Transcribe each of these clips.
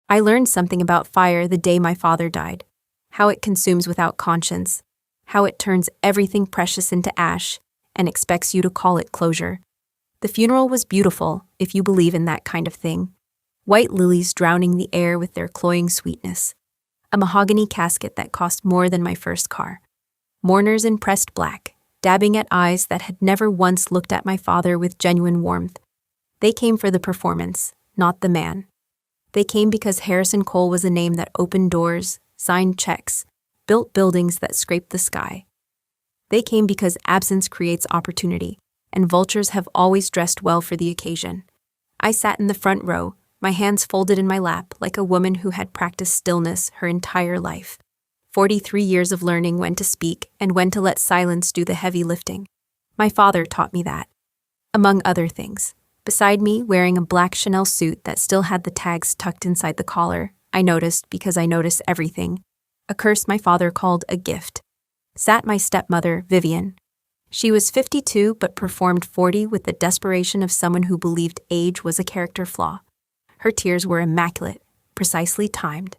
I learned something about fire the day my father died, how it consumes without conscience, how it turns everything precious into ash and expects you to call it closure. The funeral was beautiful, if you believe in that kind of thing. White lilies drowning the air with their cloying sweetness. A mahogany casket that cost more than my first car. Mourners in pressed black, dabbing at eyes that had never once looked at my father with genuine warmth. They came for the performance, not the man. They came because Harrison Cole was a name that opened doors, signed checks, built buildings that scraped the sky. They came because absence creates opportunity, and vultures have always dressed well for the occasion. I sat in the front row, my hands folded in my lap like a woman who had practiced stillness her entire life. 43 years of learning when to speak and when to let silence do the heavy lifting. My father taught me that. Among other things. Beside me, wearing a black Chanel suit that still had the tags tucked inside the collar, I noticed, because I notice everything, a curse my father called a gift, sat my stepmother, Vivian. She was 52 but performed 40 with the desperation of someone who believed age was a character flaw. Her tears were immaculate, precisely timed.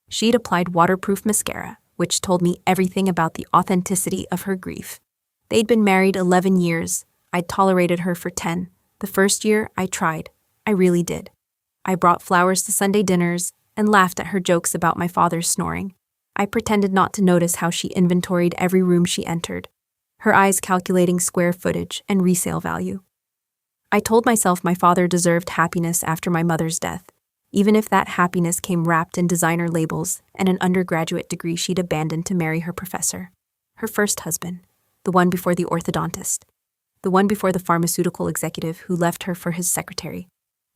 She'd applied waterproof mascara, which told me everything about the authenticity of her grief. They'd been married 11 years. I'd tolerated her for 10. The first year, I tried. I really did. I brought flowers to Sunday dinners and laughed at her jokes about my father's snoring. I pretended not to notice how she inventoried every room she entered, her eyes calculating square footage and resale value. I told myself my father deserved happiness after my mother's death, even if that happiness came wrapped in designer labels and an undergraduate degree she'd abandoned to marry her professor, her first husband, the one before the orthodontist, the one before the pharmaceutical executive who left her for his secretary.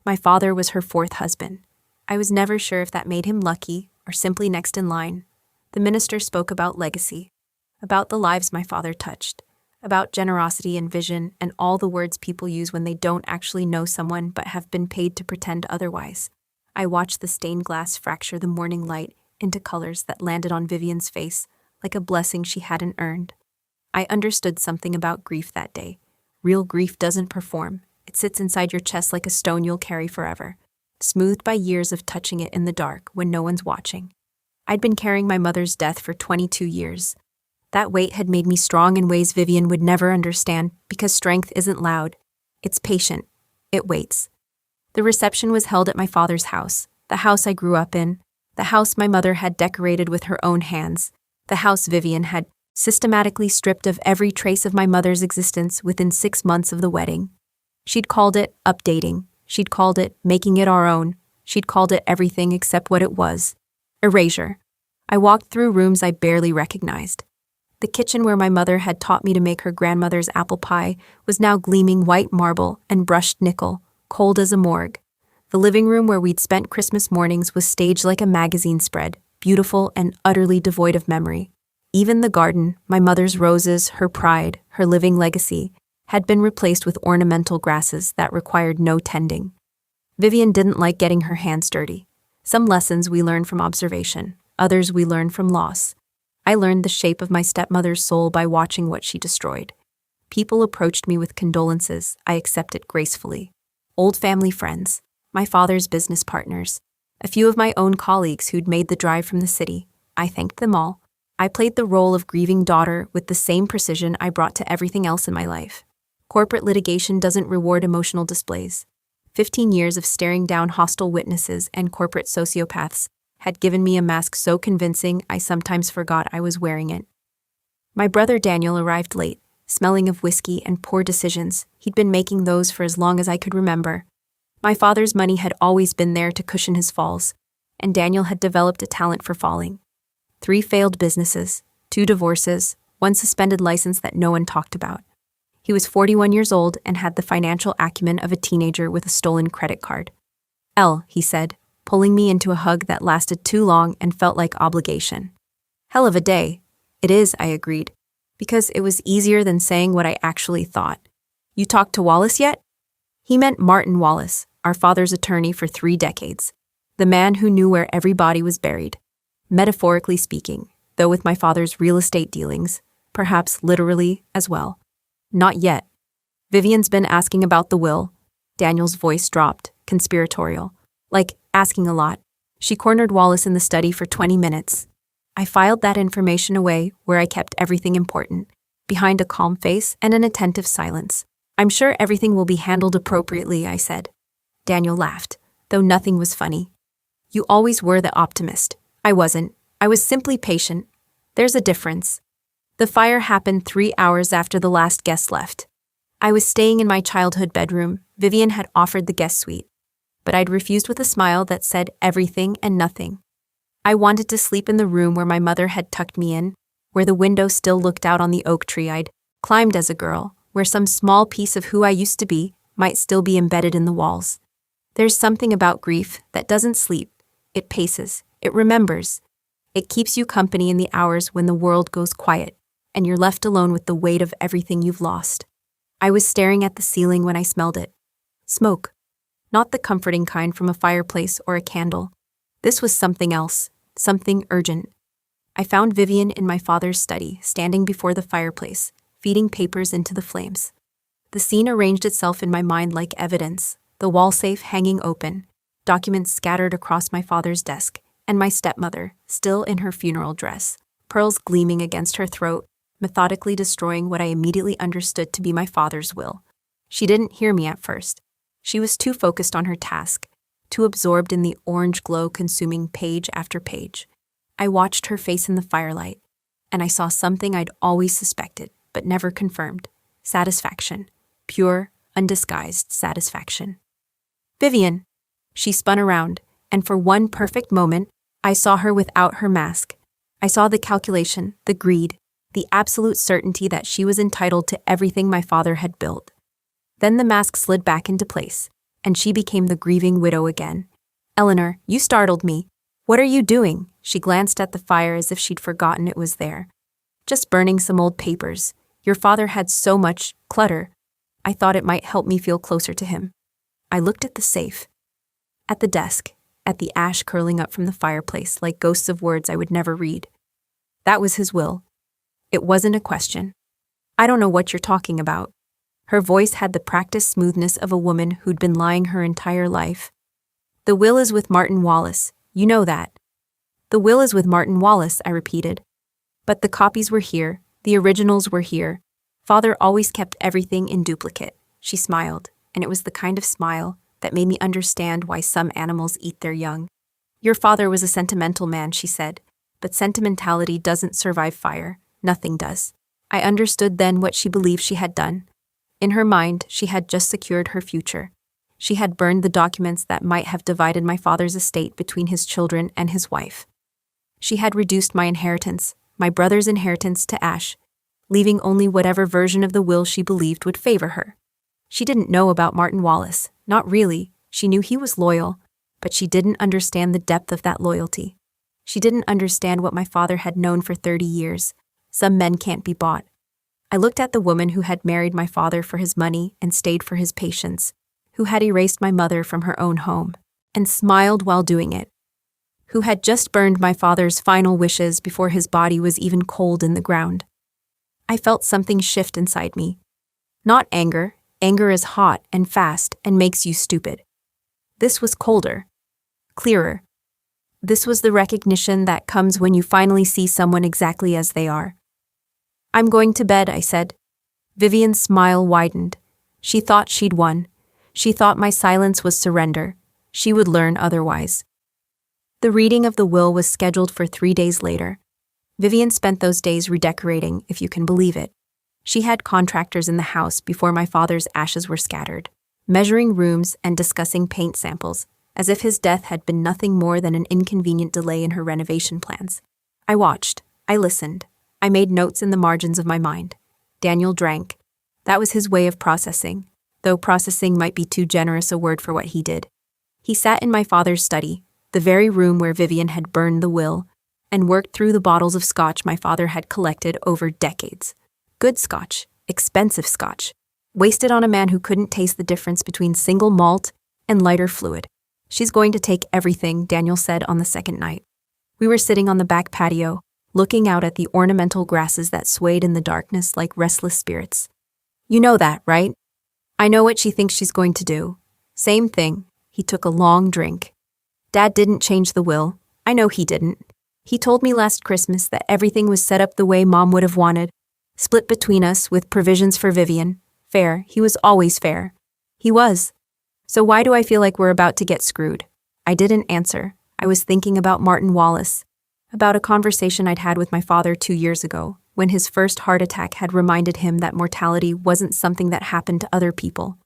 My father was her fourth husband. I was never sure if that made him lucky or simply next in line. The minister spoke about legacy, about the lives my father touched, about generosity and vision and all the words people use when they don't actually know someone but have been paid to pretend otherwise. I watched the stained glass fracture the morning light into colors that landed on Vivian's face like a blessing she hadn't earned. I understood something about grief that day. Real grief doesn't perform. It sits inside your chest like a stone you'll carry forever, smoothed by years of touching it in the dark when no one's watching. I'd been carrying my mother's death for 22 years. That weight had made me strong in ways Vivian would never understand, because strength isn't loud. It's patient. It waits. The reception was held at my father's house, the house I grew up in, the house my mother had decorated with her own hands, the house Vivian had systematically stripped of every trace of my mother's existence within 6 months of the wedding. She'd called it updating. She'd called it making it our own. She'd called it everything except what it was. Erasure. I walked through rooms I barely recognized. The kitchen where my mother had taught me to make her grandmother's apple pie was now gleaming white marble and brushed nickel, cold as a morgue. The living room where we'd spent Christmas mornings was staged like a magazine spread, beautiful and utterly devoid of memory. Even the garden, my mother's roses, her pride, her living legacy, had been replaced with ornamental grasses that required no tending. Vivian didn't like getting her hands dirty. Some lessons we learned from observation, others we learned from loss. I learned the shape of my stepmother's soul by watching what she destroyed. People approached me with condolences. I accepted gracefully. Old family friends, my father's business partners, a few of my own colleagues who'd made the drive from the city. I thanked them all. I played the role of grieving daughter with the same precision I brought to everything else in my life. Corporate litigation doesn't reward emotional displays. 15 years of staring down hostile witnesses and corporate sociopaths had given me a mask so convincing I sometimes forgot I was wearing it. My brother Daniel arrived late, smelling of whiskey and poor decisions. He'd been making those for as long as I could remember. My father's money had always been there to cushion his falls, and Daniel had developed a talent for falling. 3 failed businesses, 2 divorces, 1 suspended license that no one talked about. He was 41 years old and had the financial acumen of a teenager with a stolen credit card. He said, pulling me into a hug that lasted too long and felt like obligation. Hell of a day. It is, I agreed, because it was easier than saying what I actually thought. You talked to Wallace yet? He meant Martin Wallace, our father's attorney for 3 decades, the man who knew where every body was buried. Metaphorically speaking, though with my father's real estate dealings, perhaps literally as well. Not yet. Vivian's been asking about the will. Daniel's voice dropped, conspiratorial, like asking a lot. She cornered Wallace in the study for 20 minutes. I filed that information away where I kept everything important, behind a calm face and an attentive silence. I'm sure everything will be handled appropriately, I said. Daniel laughed, though nothing was funny. You always were the optimist. I wasn't. I was simply patient. There's a difference. The fire happened 3 hours after the last guest left. I was staying in my childhood bedroom. Vivian had offered the guest suite, but I'd refused with a smile that said everything and nothing. I wanted to sleep in the room where my mother had tucked me in, where the window still looked out on the oak tree I'd climbed as a girl, where some small piece of who I used to be might still be embedded in the walls. There's something about grief that doesn't sleep. It paces. It remembers. It keeps you company in the hours when the world goes quiet, and you're left alone with the weight of everything you've lost. I was staring at the ceiling when I smelled it. Smoke. Not the comforting kind from a fireplace or a candle. This was something else, something urgent. I found Vivian in my father's study, standing before the fireplace, feeding papers into the flames. The scene arranged itself in my mind like evidence, the wall safe hanging open, documents scattered across my father's desk, and my stepmother, still in her funeral dress, pearls gleaming against her throat, methodically destroying what I immediately understood to be my father's will. She didn't hear me at first. She was too focused on her task, too absorbed in the orange glow consuming page after page. I watched her face in the firelight, and I saw something I'd always suspected, but never confirmed. Satisfaction. Pure, undisguised satisfaction. Vivian. She spun around, and for one perfect moment, I saw her without her mask. I saw the calculation, the greed, the absolute certainty that she was entitled to everything my father had built. Then the mask slid back into place, and she became the grieving widow again. Eleanor, you startled me. What are you doing? She glanced at the fire as if she'd forgotten it was there. Just burning some old papers. Your father had so much clutter. I thought it might help me feel closer to him. I looked at the safe, at the desk, at the ash curling up from the fireplace like ghosts of words I would never read. That was his will. It wasn't a question. I don't know what you're talking about. Her voice had the practiced smoothness of a woman who'd been lying her entire life. The will is with Martin Wallace. You know that. The will is with Martin Wallace, I repeated. But the copies were here. The originals were here. Father always kept everything in duplicate. She smiled, and it was the kind of smile that made me understand why some animals eat their young. Your father was a sentimental man, she said, but sentimentality doesn't survive fire. Nothing does. I understood then what she believed she had done. In her mind, she had just secured her future. She had burned the documents that might have divided my father's estate between his children and his wife. She had reduced my inheritance, my brother's inheritance, to ash, leaving only whatever version of the will she believed would favor her. She didn't know about Martin Wallace, not really. She knew he was loyal, but she didn't understand the depth of that loyalty. She didn't understand what my father had known for 30 years. Some men can't be bought. I looked at the woman who had married my father for his money and stayed for his patience, who had erased my mother from her own home, and smiled while doing it, who had just burned my father's final wishes before his body was even cold in the ground. I felt something shift inside me. Not anger. Anger is hot and fast and makes you stupid. This was colder, clearer. This was the recognition that comes when you finally see someone exactly as they are. I'm going to bed, I said. Vivian's smile widened. She thought she'd won. She thought my silence was surrender. She would learn otherwise. The reading of the will was scheduled for 3 days later. Vivian spent those days redecorating, if you can believe it. She had contractors in the house before my father's ashes were scattered, measuring rooms and discussing paint samples, as if his death had been nothing more than an inconvenient delay in her renovation plans. I watched. I listened. I made notes in the margins of my mind. Daniel drank. That was his way of processing, though processing might be too generous a word for what he did. He sat in my father's study, the very room where Vivian had burned the will, and worked through the bottles of scotch my father had collected over decades. Good scotch, expensive scotch, wasted on a man who couldn't taste the difference between single malt and lighter fluid. She's going to take everything, Daniel said on the second night. We were sitting on the back patio, looking out at the ornamental grasses that swayed in the darkness like restless spirits. You know that, right? I know what she thinks she's going to do. Same thing. He took a long drink. Dad didn't change the will. I know he didn't. He told me last Christmas that everything was set up the way Mom would have wanted. Split between us with provisions for Vivian. Fair. He was always fair. He was. So why do I feel like we're about to get screwed? I didn't answer. I was thinking about Martin Wallace, about a conversation I'd had with my father 2 years ago, when his first heart attack had reminded him that mortality wasn't something that happened to other people.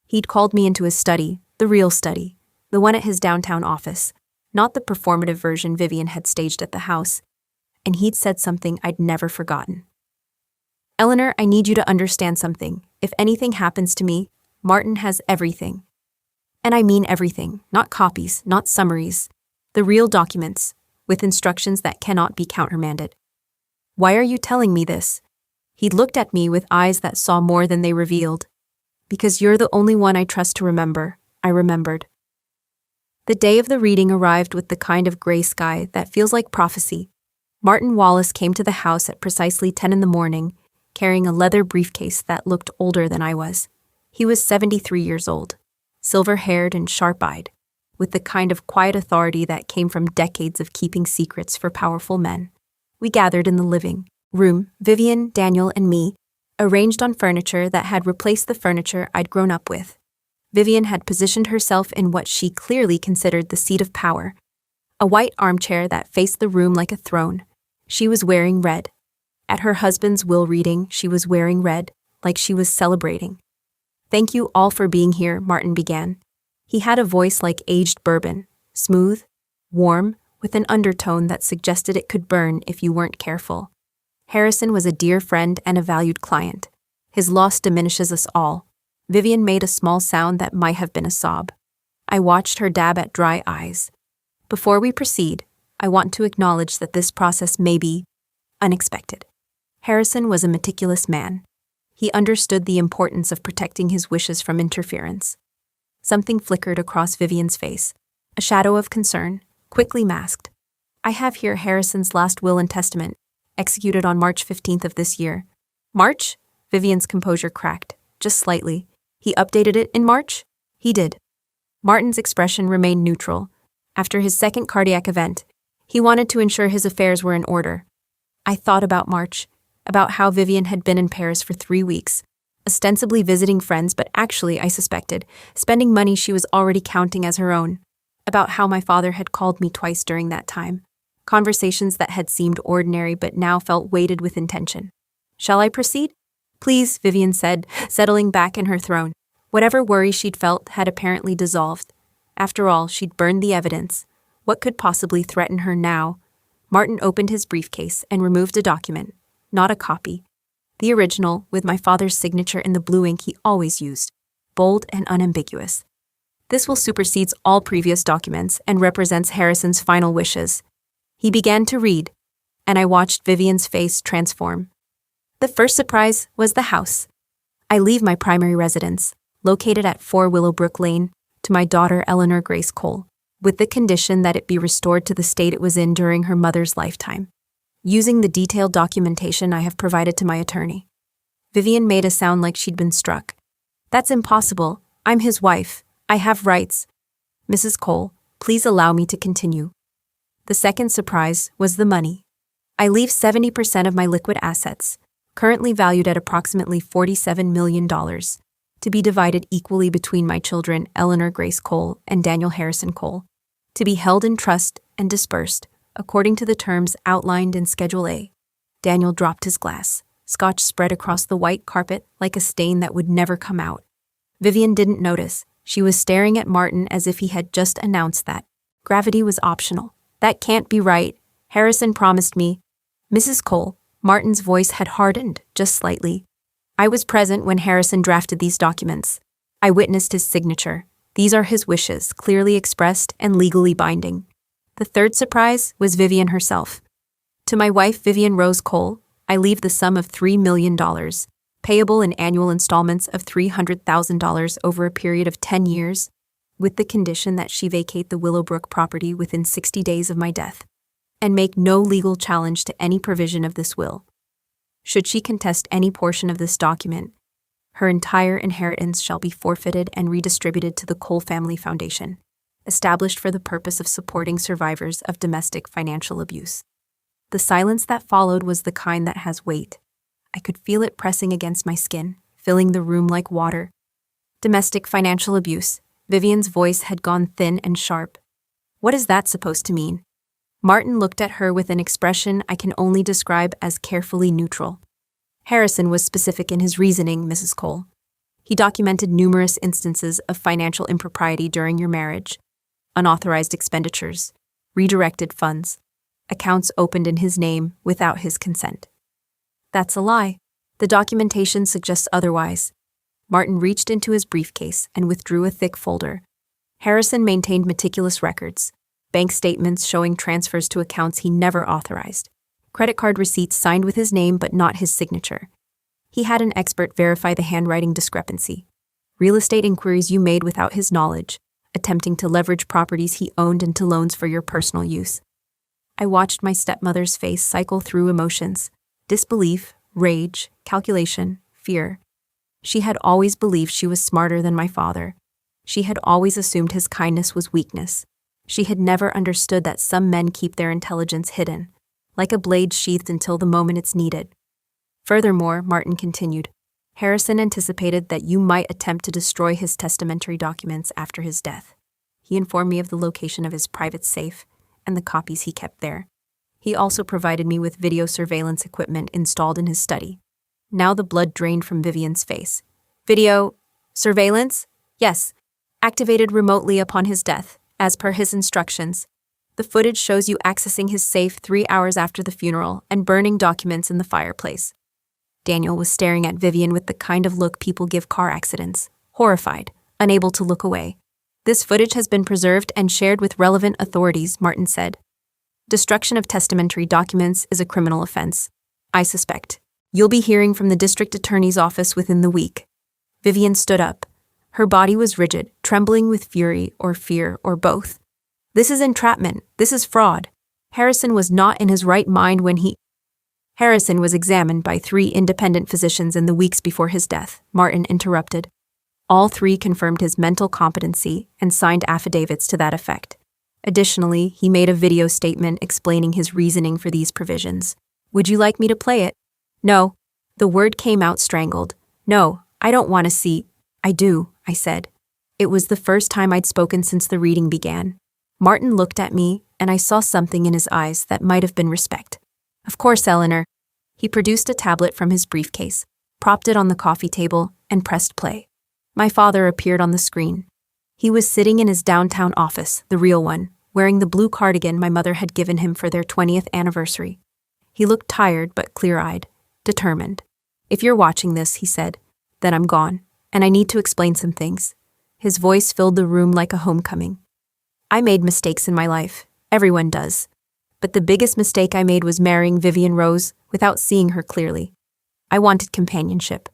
He'd called me into his study, the real study, the one at his downtown office, not the performative version Vivian had staged at the house, and he'd said something I'd never forgotten. Eleanor, I need you to understand something. If anything happens to me, Martin has everything. And I mean everything, not copies, not summaries, the real documents, with instructions that cannot be countermanded. Why are you telling me this? He looked at me with eyes that saw more than they revealed. Because you're the only one I trust to remember, I remembered. The day of the reading arrived with the kind of gray sky that feels like prophecy. Martin Wallace came to the house at precisely 10 in the morning, carrying a leather briefcase that looked older than I was. He was 73 years old, silver-haired and sharp-eyed, with the kind of quiet authority that came from decades of keeping secrets for powerful men. We gathered in the living room, Vivian, Daniel, and me, arranged on furniture that had replaced the furniture I'd grown up with. Vivian had positioned herself in what she clearly considered the seat of power, a white armchair that faced the room like a throne. She was wearing red. At her husband's will reading, she was wearing red, like she was celebrating. Thank you all for being here, Martin began. He had a voice like aged bourbon, smooth, warm, with an undertone that suggested it could burn if you weren't careful. Harrison was a dear friend and a valued client. His loss diminishes us all. Vivian made a small sound that might have been a sob. I watched her dab at dry eyes. Before we proceed, I want to acknowledge that this process may be unexpected. Harrison was a meticulous man. He understood the importance of protecting his wishes from interference. Something flickered across Vivian's face, a shadow of concern, quickly masked. I have here Harrison's last will and testament, executed on March 15th of this year. March? Vivian's composure cracked, just slightly. He updated it in March? He did. Martin's expression remained neutral. After his second cardiac event, he wanted to ensure his affairs were in order. I thought about March, about how Vivian had been in Paris for 3 weeks, ostensibly visiting friends, but actually, I suspected, spending money she was already counting as her own. About how my father had called me twice during that time. Conversations that had seemed ordinary but now felt weighted with intention. Shall I proceed? Please, Vivian said, settling back in her throne. Whatever worry she'd felt had apparently dissolved. After all, she'd burned the evidence. What could possibly threaten her now? Martin opened his briefcase and removed a document, not a copy. The original, with my father's signature in the blue ink he always used, bold and unambiguous. This will supersede all previous documents and represents Harrison's final wishes. He began to read, and I watched Vivian's face transform. The first surprise was the house. I leave my primary residence, located at 4 Willowbrook Lane, to my daughter Eleanor Grace Cole, with the condition that it be restored to the state it was in during her mother's lifetime, using the detailed documentation I have provided to my attorney. Vivian made a sound like she'd been struck. That's impossible. I'm his wife. I have rights. Mrs. Cole, please allow me to continue. The second surprise was the money. I leave 70% of my liquid assets, currently valued at approximately $47 million, to be divided equally between my children Eleanor Grace Cole and Daniel Harrison Cole, to be held in trust and dispersed according to the terms outlined in Schedule A. Daniel dropped his glass. Scotch spread across the white carpet like a stain that would never come out. Vivian didn't notice. She was staring at Martin as if he had just announced that gravity was optional. That can't be right. Harrison promised me. Mrs. Cole, Martin's voice had hardened, just slightly. I was present when Harrison drafted these documents. I witnessed his signature. These are his wishes, clearly expressed and legally binding. The third surprise was Vivian herself. To my wife, Vivian Rose Cole, I leave the sum of $3 million, payable in annual installments of $300,000 over a period of 10 years, with the condition that she vacate the Willowbrook property within 60 days of my death, and make no legal challenge to any provision of this will. Should she contest any portion of this document, her entire inheritance shall be forfeited and redistributed to the Cole Family Foundation. established for the purpose of supporting survivors of domestic financial abuse. The silence that followed was the kind that has weight. I could feel it pressing against my skin, filling the room like water. Domestic financial abuse. Vivian's voice had gone thin and sharp. What is that supposed to mean? Martin looked at her with an expression I can only describe as carefully neutral. Harrison was specific in his reasoning, Mrs. Cole. He documented numerous instances of financial impropriety during your marriage. Unauthorized expenditures, redirected funds, accounts opened in his name without his consent. That's a lie. The documentation suggests otherwise. Martin reached into his briefcase and withdrew a thick folder. Harrison maintained meticulous records, bank statements showing transfers to accounts he never authorized, credit card receipts signed with his name but not his signature. He had an expert verify the handwriting discrepancy. Real estate inquiries you made without his knowledge, attempting to leverage properties he owned into loans for your personal use. I watched my stepmother's face cycle through emotions: disbelief, rage, calculation, fear. She had always believed she was smarter than my father. She had always assumed his kindness was weakness. She had never understood that some men keep their intelligence hidden, like a blade sheathed until the moment it's needed. Furthermore, Martin continued, Harrison anticipated that you might attempt to destroy his testamentary documents after his death. He informed me of the location of his private safe and the copies he kept there. He also provided me with video surveillance equipment installed in his study. Now the blood drained from Vivian's face. Video surveillance? Yes. Activated remotely upon his death, as per his instructions. The footage shows you accessing his safe 3 hours after the funeral and burning documents in the fireplace. Daniel was staring at Vivian with the kind of look people give car accidents, horrified, unable to look away. This footage has been preserved and shared with relevant authorities, Martin said. Destruction of testamentary documents is a criminal offense. I suspect. You'll be hearing from the district attorney's office within the week. Vivian stood up. Her body was rigid, trembling with fury or fear or both. This is entrapment. This is fraud. Harrison was not in his right mind when Harrison was examined by 3 independent physicians in the weeks before his death, Martin interrupted. All 3 confirmed his mental competency and signed affidavits to that effect. Additionally, he made a video statement explaining his reasoning for these provisions. Would you like me to play it? No. The word came out strangled. No, I don't want to see. I do, I said. It was the first time I'd spoken since the reading began. Martin looked at me, and I saw something in his eyes that might have been respect. Of course, Eleanor. He produced a tablet from his briefcase, propped it on the coffee table, and pressed play. My father appeared on the screen. He was sitting in his downtown office, the real one, wearing the blue cardigan my mother had given him for their 20th anniversary. He looked tired but clear-eyed, determined. If you're watching this, he said, then I'm gone, and I need to explain some things. His voice filled the room like a homecoming. I made mistakes in my life. Everyone does. But the biggest mistake I made was marrying Vivian Rose without seeing her clearly. I wanted companionship.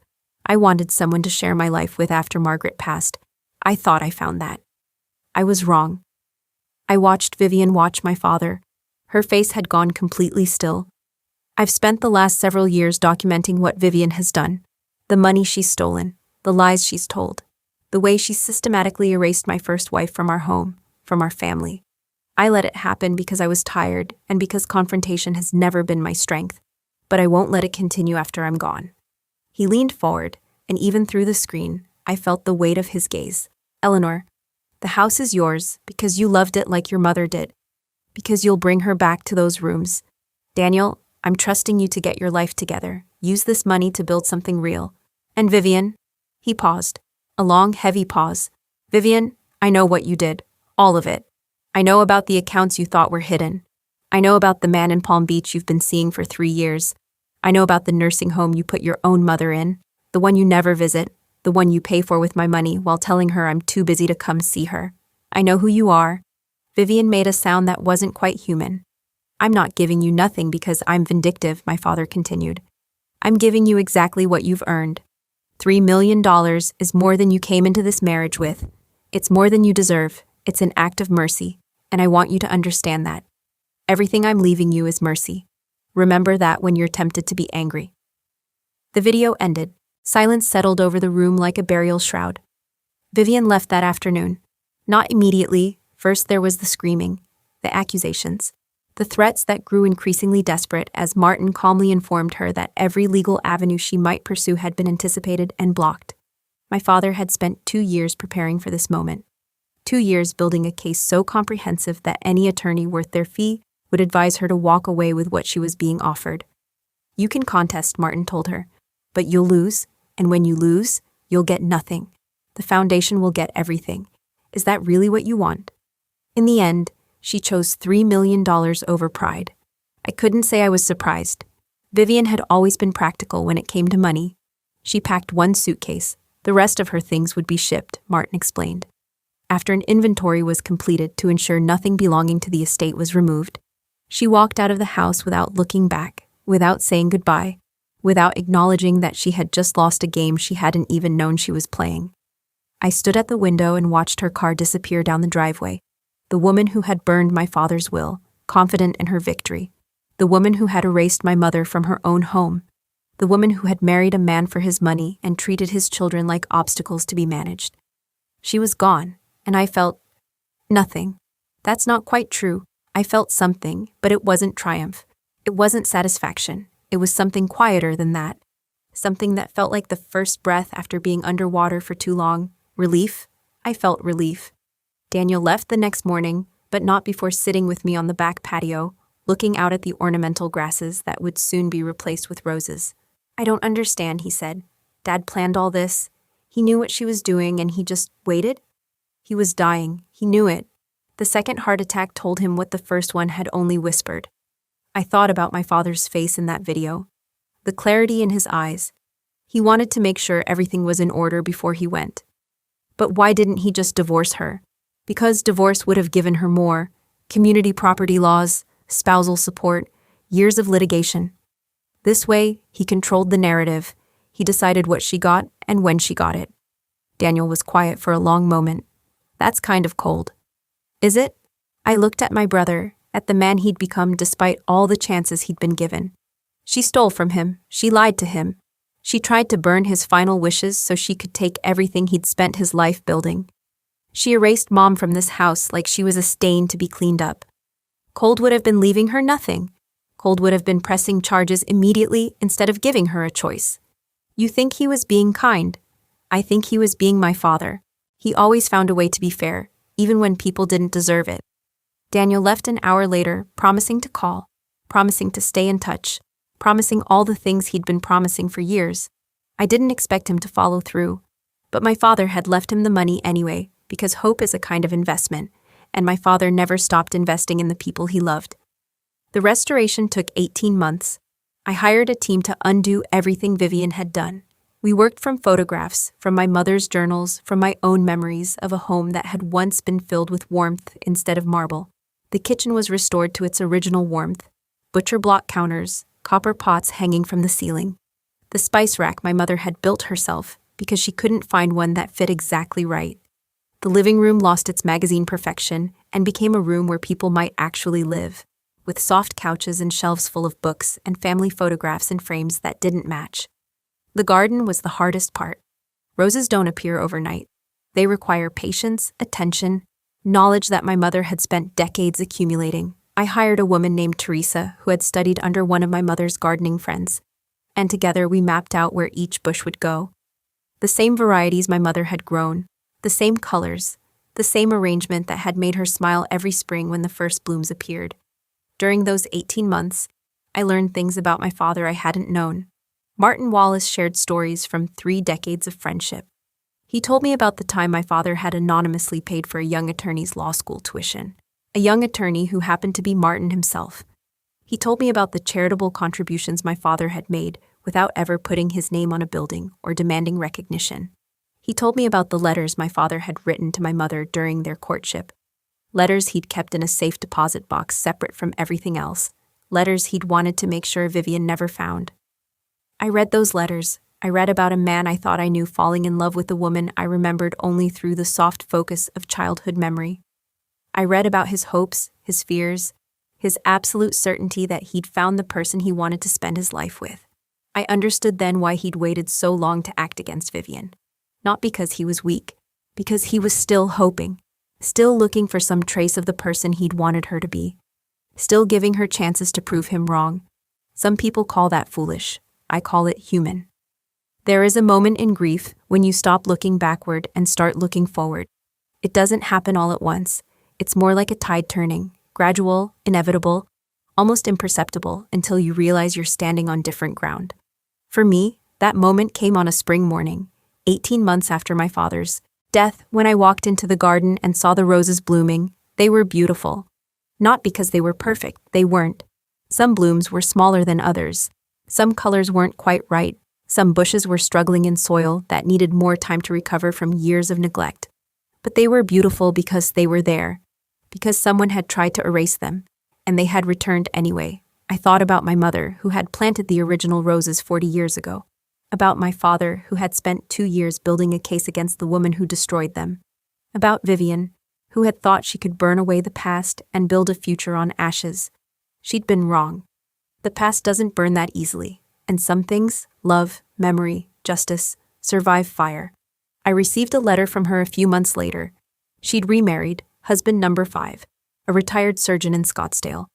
I wanted someone to share my life with after Margaret passed. I thought I found that. I was wrong. I watched Vivian watch my father. Her face had gone completely still. I've spent the last several years documenting what Vivian has done, the money she's stolen, the lies she's told, the way she systematically erased my first wife from our home, from our family. I let it happen because I was tired and because confrontation has never been my strength, but I won't let it continue after I'm gone. He leaned forward, and even through the screen, I felt the weight of his gaze. Eleanor, the house is yours because you loved it like your mother did, because you'll bring her back to those rooms. Daniel, I'm trusting you to get your life together. Use this money to build something real. And Vivian, he paused, a long, heavy pause. Vivian, I know what you did, all of it. I know about the accounts you thought were hidden. I know about the man in Palm Beach you've been seeing for 3 years. I know about the nursing home you put your own mother in, the one you never visit, the one you pay for with my money while telling her I'm too busy to come see her. I know who you are. Vivian made a sound that wasn't quite human. I'm not giving you nothing because I'm vindictive, my father continued. I'm giving you exactly what you've earned. $3 million is more than you came into this marriage with. It's more than you deserve. It's an act of mercy, and I want you to understand that. Everything I'm leaving you is mercy. Remember that when you're tempted to be angry. The video ended. Silence settled over the room like a burial shroud. Vivian left that afternoon. Not immediately, First there was the screaming, the accusations, the threats that grew increasingly desperate as Martin calmly informed her that every legal avenue she might pursue had been anticipated and blocked. My father had spent 2 years preparing for this moment. 2 years building a case so comprehensive that any attorney worth their fee would advise her to walk away with what she was being offered. You can contest, Martin told her, but you'll lose, and when you lose, you'll get nothing. The foundation will get everything. Is that really what you want? In the end, she chose $3 million over pride. I couldn't say I was surprised. Vivian had always been practical when it came to money. She packed one suitcase. The rest of her things would be shipped, Martin explained. After an inventory was completed to ensure nothing belonging to the estate was removed, she walked out of the house without looking back, without saying goodbye, without acknowledging that she had just lost a game she hadn't even known she was playing. I stood at the window and watched her car disappear down the driveway. The woman who had burned my father's will, confident in her victory. The woman who had erased my mother from her own home. The woman who had married a man for his money and treated his children like obstacles to be managed. She was gone, and I felt nothing. That's not quite true. I felt something, but it wasn't triumph. It wasn't satisfaction. It was something quieter than that. Something that felt like the first breath after being underwater for too long. Relief? I felt relief. Daniel left the next morning, but not before sitting with me on the back patio, looking out at the ornamental grasses that would soon be replaced with roses. I don't understand, he said. Dad planned all this. He knew what she was doing and he just waited? He was dying. He knew it. The second heart attack told him what the first one had only whispered. I thought about my father's face in that video. The clarity in his eyes. He wanted to make sure everything was in order before he went. But why didn't he just divorce her? Because divorce would have given her more. Community property laws, spousal support, years of litigation. This way, he controlled the narrative. He decided what she got and when she got it. Daniel was quiet for a long moment. That's kind of cold. Is it? I looked at my brother, at the man he'd become despite all the chances he'd been given. She stole from him. She lied to him. She tried to burn his final wishes so she could take everything he'd spent his life building. She erased Mom from this house like she was a stain to be cleaned up. Cold would have been leaving her nothing. Cold would have been pressing charges immediately instead of giving her a choice. You think he was being kind. I think he was being my father. He always found a way to be fair, even when people didn't deserve it. Daniel left an hour later, promising to call, promising to stay in touch, promising all the things he'd been promising for years. I didn't expect him to follow through, but my father had left him the money anyway, because hope is a kind of investment, and my father never stopped investing in the people he loved. The restoration took 18 months. I hired a team to undo everything Vivian had done. We worked from photographs, from my mother's journals, from my own memories of a home that had once been filled with warmth instead of marble. The kitchen was restored to its original warmth. Butcher block counters, copper pots hanging from the ceiling. The spice rack my mother had built herself because she couldn't find one that fit exactly right. The living room lost its magazine perfection and became a room where people might actually live, with soft couches and shelves full of books and family photographs in frames that didn't match. The garden was the hardest part. Roses don't appear overnight. They require patience, attention, knowledge that my mother had spent decades accumulating. I hired a woman named Teresa who had studied under one of my mother's gardening friends, and together we mapped out where each bush would go. The same varieties my mother had grown, the same colors, the same arrangement that had made her smile every spring when the first blooms appeared. During those 18 months, I learned things about my father I hadn't known. Martin Wallace shared stories from 3 decades of friendship. He told me about the time my father had anonymously paid for a young attorney's law school tuition, a young attorney who happened to be Martin himself. He told me about the charitable contributions my father had made without ever putting his name on a building or demanding recognition. He told me about the letters my father had written to my mother during their courtship. Letters he'd kept in a safe deposit box separate from everything else. Letters he'd wanted to make sure Vivian never found. I read those letters. I read about a man I thought I knew falling in love with a woman I remembered only through the soft focus of childhood memory. I read about his hopes, his fears, his absolute certainty that he'd found the person he wanted to spend his life with. I understood then why he'd waited so long to act against Vivian. Not because he was weak, because he was still hoping. still looking for some trace of the person he'd wanted her to be, still giving her chances to prove him wrong. Some people call that foolish. I call it human. There is a moment in grief when you stop looking backward and start looking forward. It doesn't happen all at once. It's more like a tide turning, gradual, inevitable, almost imperceptible until you realize you're standing on different ground. For me, that moment came on a spring morning, 18 months after my father's death, when I walked into the garden and saw the roses blooming. They were beautiful. Not because they were perfect, they weren't. Some blooms were smaller than others. Some colors weren't quite right. Some bushes were struggling in soil that needed more time to recover from years of neglect. But they were beautiful because they were there, because someone had tried to erase them, and they had returned anyway. I thought about my mother, who had planted the original roses 40 years ago. About my father, who had spent 2 years building a case against the woman who destroyed them. About Vivian, who had thought she could burn away the past and build a future on ashes. She'd been wrong. The past doesn't burn that easily, and some things, love, memory, justice, survive fire. I received a letter from her a few months later. She'd remarried, husband number 5, a retired surgeon in Scottsdale.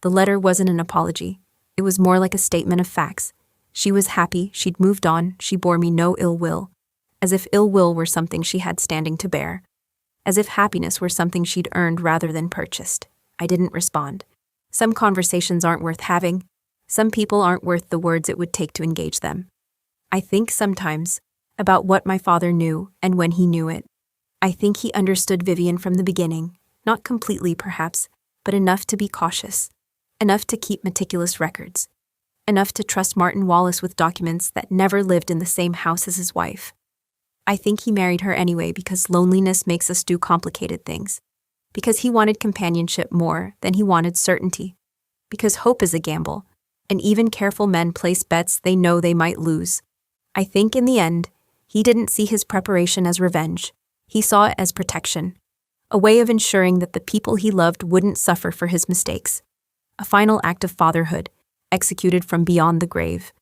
The letter wasn't an apology. It was more like a statement of facts. She was happy, she'd moved on, she bore me no ill will. As if ill will were something she had standing to bear. As if happiness were something she'd earned rather than purchased. I didn't respond. Some conversations aren't worth having. Some people aren't worth the words it would take to engage them. I think sometimes about what my father knew and when he knew it. I think he understood Vivian from the beginning, not completely perhaps, but enough to be cautious, enough to keep meticulous records, enough to trust Martin Wallace with documents that never lived in the same house as his wife. I think he married her anyway because loneliness makes us do complicated things, because he wanted companionship more than he wanted certainty, because hope is a gamble, and even careful men place bets they know they might lose. I think in the end, he didn't see his preparation as revenge. He saw it as protection, a way of ensuring that the people he loved wouldn't suffer for his mistakes. A final act of fatherhood, executed from beyond the grave.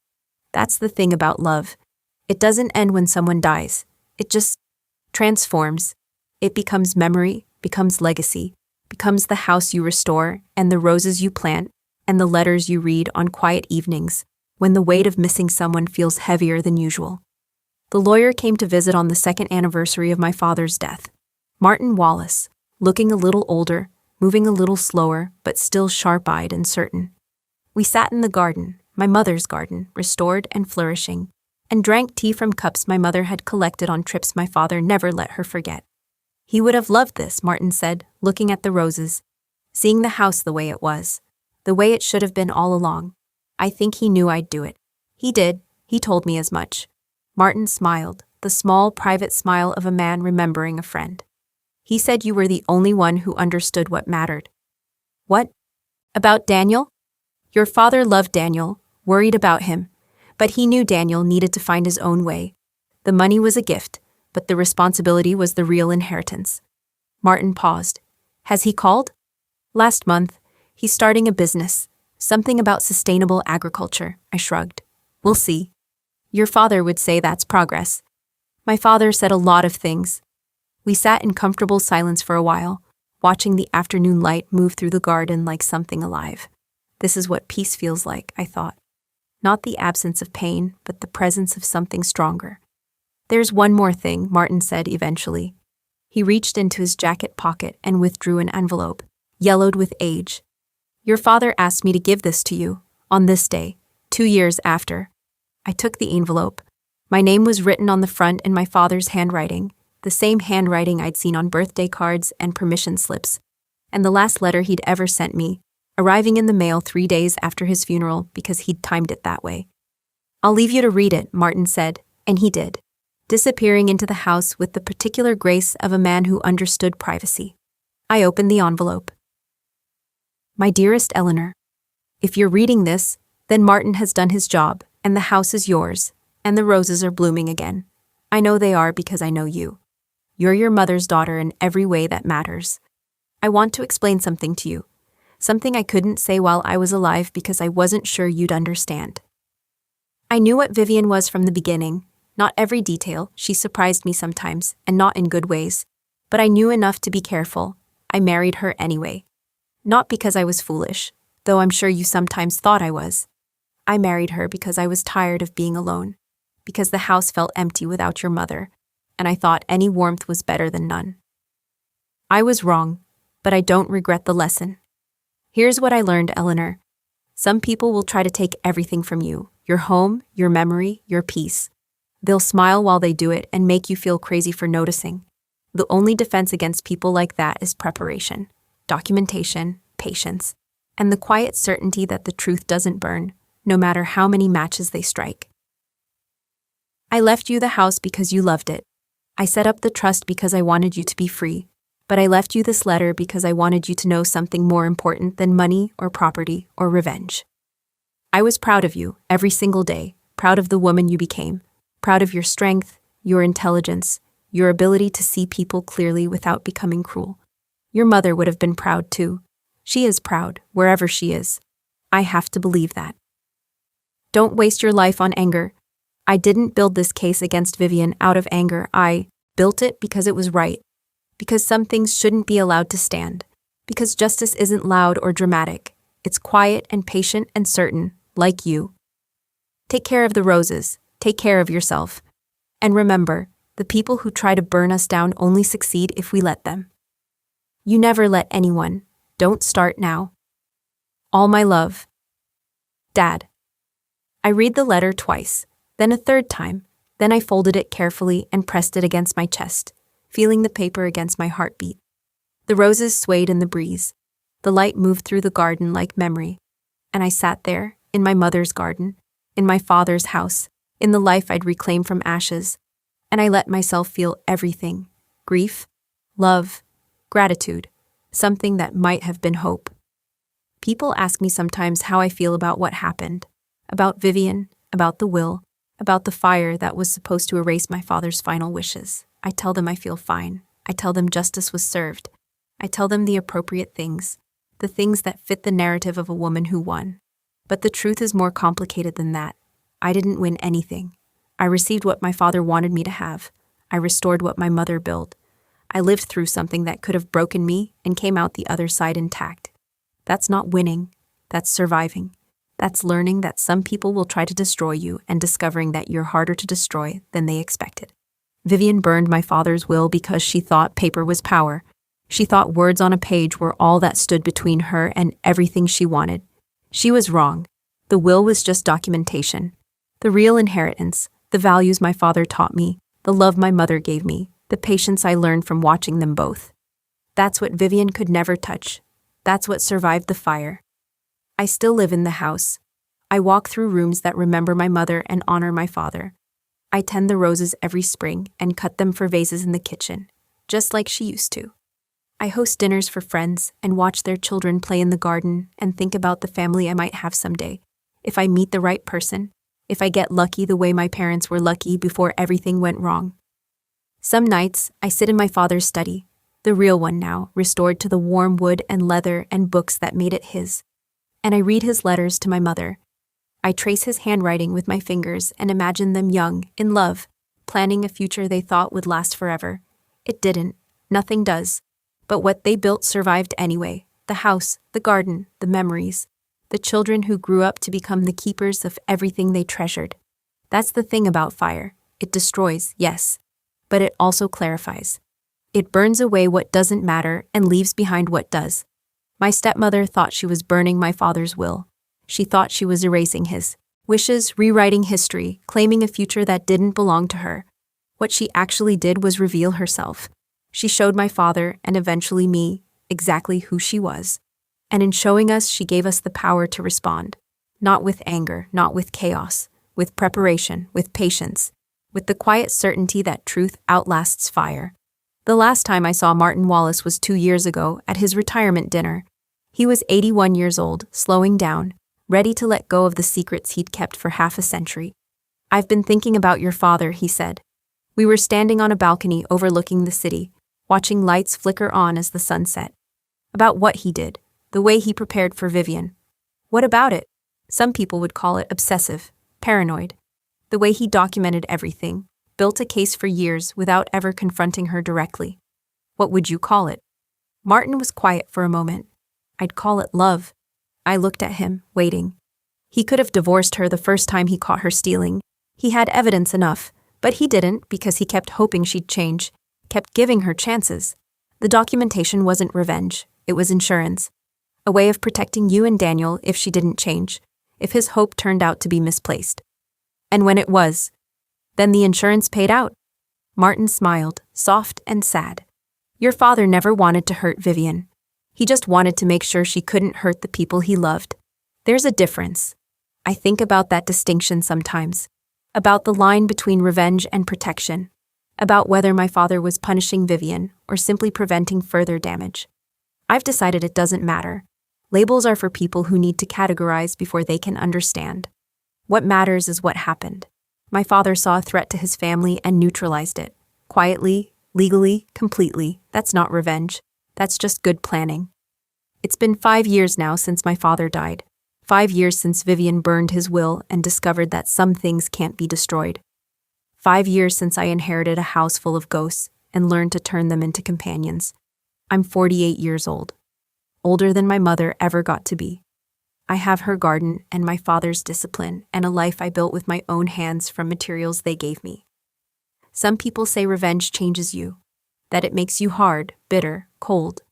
That's the thing about love. It doesn't end when someone dies. It just transforms. It becomes memory, becomes legacy, becomes the house you restore and the roses you plant and the letters you read on quiet evenings when the weight of missing someone feels heavier than usual. The lawyer came to visit on the 2nd anniversary of my father's death. Martin Wallace, looking a little older, moving a little slower, but still sharp-eyed and certain. We sat in the garden, my mother's garden, restored and flourishing, and drank tea from cups my mother had collected on trips my father never let her forget. He would have loved this, Martin said, looking at the roses, seeing the house the way it was, the way it should have been all along. I think he knew I'd do it. He did. He told me as much. Martin smiled, the small, private smile of a man remembering a friend. He said you were the only one who understood what mattered. What? About Daniel? Your father loved Daniel, worried about him, but he knew Daniel needed to find his own way. The money was a gift, but the responsibility was the real inheritance. Martin paused. Has he called? Last month. He's starting a business. Something about sustainable agriculture, I shrugged. We'll see. Your father would say that's progress. My father said a lot of things. We sat in comfortable silence for a while, watching the afternoon light move through the garden like something alive. This is what peace feels like, I thought. Not the absence of pain, but the presence of something stronger. There's one more thing, Martin said eventually. He reached into his jacket pocket and withdrew an envelope, yellowed with age. Your father asked me to give this to you, on this day, 2 years after. I took the envelope. My name was written on the front in my father's handwriting, the same handwriting I'd seen on birthday cards and permission slips, and the last letter he'd ever sent me, arriving in the mail 3 days after his funeral because he'd timed it that way. I'll leave you to read it, Martin said, and he did, disappearing into the house with the particular grace of a man who understood privacy. I opened the envelope. My dearest Eleanor, if you're reading this, then Martin has done his job, and the house is yours, and the roses are blooming again. I know they are because I know you. You're your mother's daughter in every way that matters. I want to explain something to you, something I couldn't say while I was alive because I wasn't sure you'd understand. I knew what Vivian was from the beginning, not every detail. She surprised me sometimes, and not in good ways. But I knew enough to be careful. I married her anyway. Not because I was foolish, though I'm sure you sometimes thought I was. I married her because I was tired of being alone, because the house felt empty without your mother, and I thought any warmth was better than none. I was wrong, but I don't regret the lesson. Here's what I learned, Eleanor. Some people will try to take everything from you, your home, your memory, your peace. They'll smile while they do it and make you feel crazy for noticing. The only defense against people like that is preparation, documentation, patience, and the quiet certainty that the truth doesn't burn, no matter how many matches they strike. I left you the house because you loved it. I set up the trust because I wanted you to be free. But I left you this letter because I wanted you to know something more important than money or property or revenge. I was proud of you every single day, proud of the woman you became, proud of your strength, your intelligence, your ability to see people clearly without becoming cruel. Your mother would have been proud too. She is proud, wherever she is. I have to believe that. Don't waste your life on anger. I didn't build this case against Vivian out of anger. I built it because it was right. Because some things shouldn't be allowed to stand. Because justice isn't loud or dramatic. It's quiet and patient and certain, like you. Take care of the roses. Take care of yourself. And remember, the people who try to burn us down only succeed if we let them. You never let anyone. Don't start now. All my love. Dad. I read the letter twice, then a third time, then I folded it carefully and pressed it against my chest, feeling the paper against my heartbeat. The roses swayed in the breeze. The light moved through the garden like memory. And I sat there, in my mother's garden, in my father's house, in the life I'd reclaimed from ashes, and I let myself feel everything: grief, love, gratitude, something that might have been hope. People ask me sometimes how I feel about what happened, about Vivian, about the will, about the fire that was supposed to erase my father's final wishes. I tell them I feel fine. I tell them justice was served. I tell them the appropriate things, the things that fit the narrative of a woman who won. But the truth is more complicated than that. I didn't win anything. I received what my father wanted me to have. I restored what my mother built. I lived through something that could have broken me and came out the other side intact. That's not winning. That's surviving. That's learning that some people will try to destroy you and discovering that you're harder to destroy than they expected. Vivian burned my father's will because she thought paper was power. She thought words on a page were all that stood between her and everything she wanted. She was wrong. The will was just documentation. The real inheritance, the values my father taught me, the love my mother gave me, the patience I learned from watching them both. That's what Vivian could never touch. That's what survived the fire. I still live in the house. I walk through rooms that remember my mother and honor my father. I tend the roses every spring and cut them for vases in the kitchen, just like she used to. I host dinners for friends and watch their children play in the garden and think about the family I might have someday, if I meet the right person, if I get lucky the way my parents were lucky before everything went wrong. Some nights, I sit in my father's study, the real one now, restored to the warm wood and leather and books that made it his, and I read his letters to my mother. I trace his handwriting with my fingers and imagine them young, in love, planning a future they thought would last forever. It didn't. Nothing does. But what they built survived anyway. The house, the garden, the memories. The children who grew up to become the keepers of everything they treasured. That's the thing about fire. It destroys, yes, but it also clarifies. It burns away what doesn't matter and leaves behind what does. My stepmother thought she was burning my father's will. She thought she was erasing his wishes, rewriting history, claiming a future that didn't belong to her. What she actually did was reveal herself. She showed my father, and eventually me, exactly who she was. And in showing us, she gave us the power to respond. Not with anger, not with chaos, with preparation, with patience, with the quiet certainty that truth outlasts fire. The last time I saw Martin Wallace was 2 years ago at his retirement dinner. He was 81 years old, slowing down, ready to let go of the secrets he'd kept for half a century. "I've been thinking about your father," he said. We were standing on a balcony overlooking the city, watching lights flicker on as the sun set. About what he did, the way he prepared for Vivian. What about it? Some people would call it obsessive, paranoid. The way he documented everything, built a case for years without ever confronting her directly. What would you call it? Martin was quiet for a moment. I'd call it love. I looked at him, waiting. He could have divorced her the first time he caught her stealing. He had evidence enough, but he didn't because he kept hoping she'd change, kept giving her chances. The documentation wasn't revenge, it was insurance. A way of protecting you and Daniel if she didn't change, if his hope turned out to be misplaced. And when it was, then the insurance paid out. Martin smiled, soft and sad. Your father never wanted to hurt Vivian. He just wanted to make sure she couldn't hurt the people he loved. There's a difference. I think about that distinction sometimes. About the line between revenge and protection. About whether my father was punishing Vivian or simply preventing further damage. I've decided it doesn't matter. Labels are for people who need to categorize before they can understand. What matters is what happened. My father saw a threat to his family and neutralized it. Quietly, legally, completely. That's not revenge. That's just good planning. It's been 5 years now since my father died. 5 years since Vivian burned his will and discovered that some things can't be destroyed. 5 years since I inherited a house full of ghosts and learned to turn them into companions. I'm 48 years old. Older than my mother ever got to be. I have her garden and my father's discipline and a life I built with my own hands from materials they gave me. Some people say revenge changes you, that it makes you hard, bitter, cold,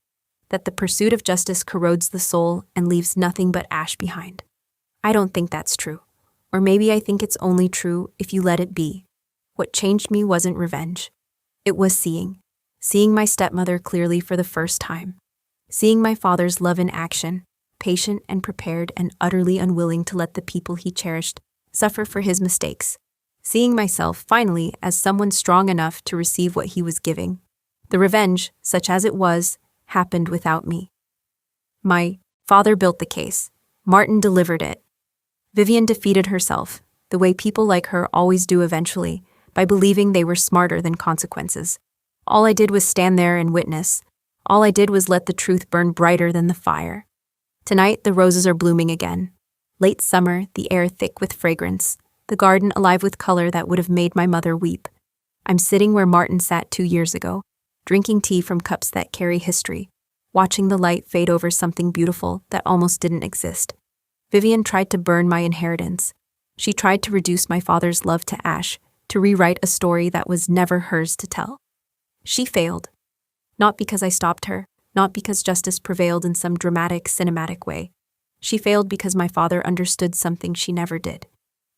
that the pursuit of justice corrodes the soul and leaves nothing but ash behind. I don't think that's true. Or maybe I think it's only true if you let it be. What changed me wasn't revenge. It was seeing my stepmother clearly for the first time. Seeing my father's love in action, patient and prepared and utterly unwilling to let the people he cherished suffer for his mistakes. Seeing myself, finally, as someone strong enough to receive what he was giving. The revenge, such as it was, happened without me. My father built the case. Martin delivered it. Vivian defeated herself, the way people like her always do eventually, by believing they were smarter than consequences. All I did was stand there and witness. All I did was let the truth burn brighter than the fire. Tonight, the roses are blooming again. Late summer, the air thick with fragrance, the garden alive with color that would have made my mother weep. I'm sitting where Martin sat 2 years ago, drinking tea from cups that carry history, watching the light fade over something beautiful that almost didn't exist. Vivian tried to burn my inheritance. She tried to reduce my father's love to ash, to rewrite a story that was never hers to tell. She failed. Not because I stopped her, not because justice prevailed in some dramatic, cinematic way. She failed because my father understood something she never did.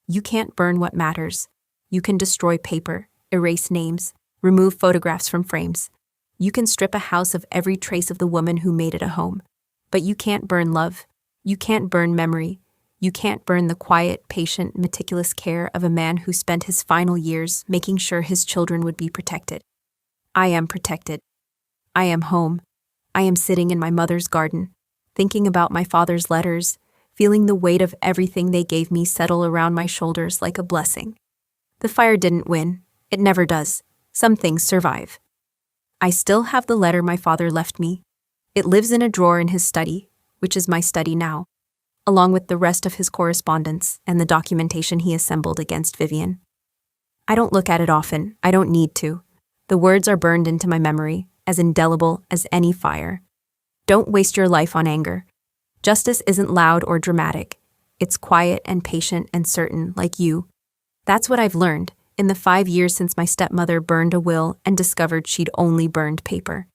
You can't burn what matters. You can destroy paper, erase names, remove photographs from frames. You can strip a house of every trace of the woman who made it a home. But you can't burn love. You can't burn memory. You can't burn the quiet, patient, meticulous care of a man who spent his final years making sure his children would be protected. I am protected. I am home. I am sitting in my mother's garden, thinking about my father's letters, feeling the weight of everything they gave me settle around my shoulders like a blessing. The fire didn't win. It never does. Some things survive. I still have the letter my father left me. It lives in a drawer in his study, which is my study now, along with the rest of his correspondence and the documentation he assembled against Vivian. I don't look at it often. I don't need to. The words are burned into my memory, as indelible as any fire. Don't waste your life on anger. Justice isn't loud or dramatic. It's quiet and patient and certain, like you. That's what I've learned in the 5 years since my stepmother burned a will and discovered she'd only burned paper.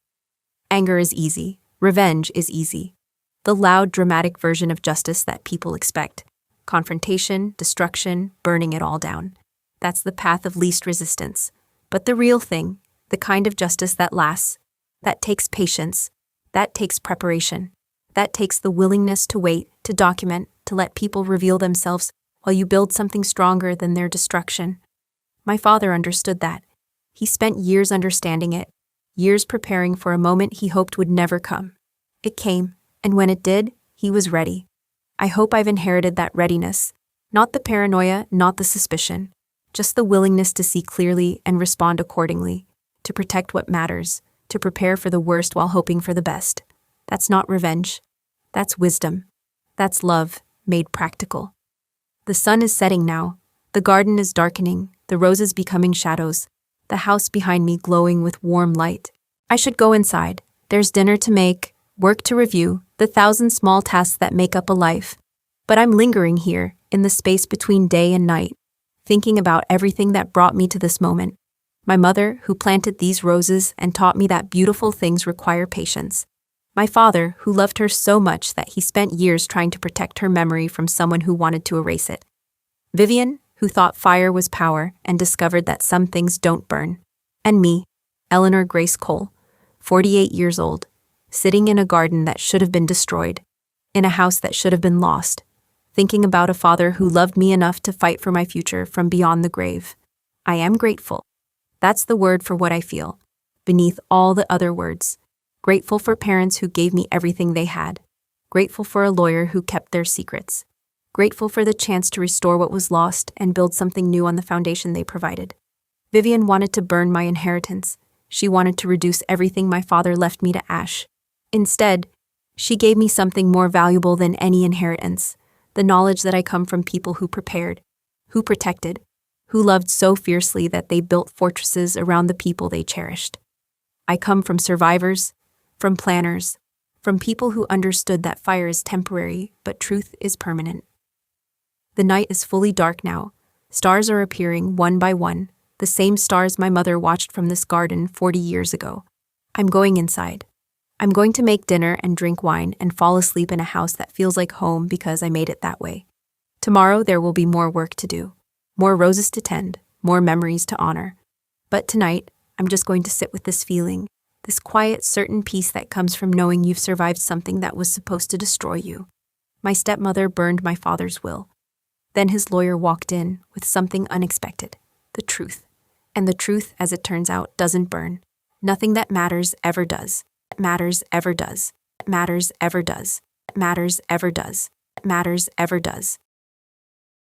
Anger is easy. Revenge is easy. The loud, dramatic version of justice that people expect. Confrontation, destruction, burning it all down. That's the path of least resistance. But the real thing, the kind of justice that lasts, that takes patience, that takes preparation, that takes the willingness to wait, to document, to let people reveal themselves while you build something stronger than their destruction. My father understood that. He spent years understanding it, years preparing for a moment he hoped would never come. It came, and when it did, he was ready. I hope I've inherited that readiness, not the paranoia, not the suspicion, just the willingness to see clearly and respond accordingly, to protect what matters, to prepare for the worst while hoping for the best. That's not revenge. That's wisdom. That's love, made practical. The sun is setting now. The garden is darkening, the roses becoming shadows, the house behind me glowing with warm light. I should go inside. There's dinner to make, work to review, the thousand small tasks that make up a life. But I'm lingering here, in the space between day and night, thinking about everything that brought me to this moment. My mother, who planted these roses and taught me that beautiful things require patience. My father, who loved her so much that he spent years trying to protect her memory from someone who wanted to erase it. Vivian, who thought fire was power and discovered that some things don't burn. And me, Eleanor Grace Cole, 48 years old, sitting in a garden that should have been destroyed, in a house that should have been lost, thinking about a father who loved me enough to fight for my future from beyond the grave. I am grateful. That's the word for what I feel, beneath all the other words. Grateful for parents who gave me everything they had. Grateful for a lawyer who kept their secrets. Grateful for the chance to restore what was lost and build something new on the foundation they provided. Vivian wanted to burn my inheritance. She wanted to reduce everything my father left me to ash. Instead, she gave me something more valuable than any inheritance, the knowledge that I come from people who prepared, who protected, who loved so fiercely that they built fortresses around the people they cherished. I come from survivors, from planners, from people who understood that fire is temporary, but truth is permanent. The night is fully dark now. Stars are appearing one by one, the same stars my mother watched from this garden 40 years ago. I'm going inside. I'm going to make dinner and drink wine and fall asleep in a house that feels like home because I made it that way. Tomorrow there will be more work to do, more roses to tend, more memories to honor. But tonight, I'm just going to sit with this feeling, this quiet, certain peace that comes from knowing you've survived something that was supposed to destroy you. My stepmother burned my father's will. Then his lawyer walked in with something unexpected, the truth. And the truth, as it turns out, doesn't burn. Nothing that matters ever does. It matters ever does. It matters ever does. It matters ever does. It matters ever does.